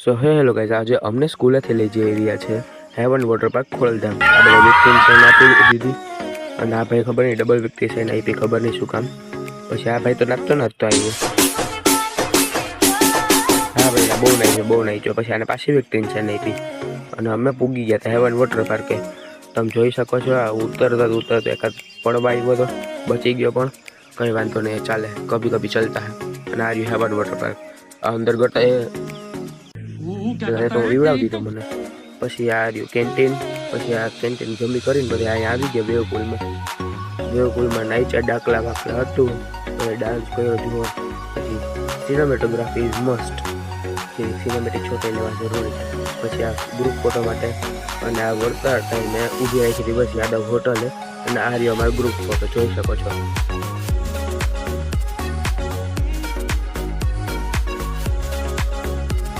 So hello guys, આજે અમને સ્કૂલેથી લઈ જઈ રહ્યા છે હેવન વોટર પાર્ક ખોડલધામ. આ બધા વ્યક્તિને સાઈન આપી દીધી અને આ ભાઈ ખબર નહીં ડબલ વ્યક્તિ સાઈન આપી, ખબર નહીં શું કામ. પછી આ ભાઈ તો નાચતો આવ્યો. હા ભાઈ બહુ નાચ્યો. પછી આને પાછી વ્યક્તિને સાઈન આપી અને અમે પૂગી ગયા હતા હેવન વોટર પાર્કે. તમે જોઈ શકો છો આ ઉતરતા એકાદ પડવા આવ્યો હતો, બચી ગયો પણ કંઈ વાંધો નહીં, ચાલે, કભી કભી ચલતા હે. અને આ રહ્યું હેવન વોટર પાર્ક. આ અંદર ગટા તો વીવડાવી દીધો મને. પછી આ રહ્યું કેન્ટીન. પછી આ કેન્ટીન જમી કરીને પછી અહીંયા આવી ગયા વેવપુલમાં નાચ્યા, ડાકલા વાકલા હતું, પછી ડાન્સ કર્યો જુઓ. પછી cinematography is must, cinematic shot લેવા જરૂરી છે. પછી આ ગ્રુપ ફોટો માટે અને આ વળતા ટાઈમે ઊભી રાખી હતી બસ યાદવ હોટલે. અને આ રહ્યો અમારો ગ્રુપ ફોટો, જોઈ શકો છો.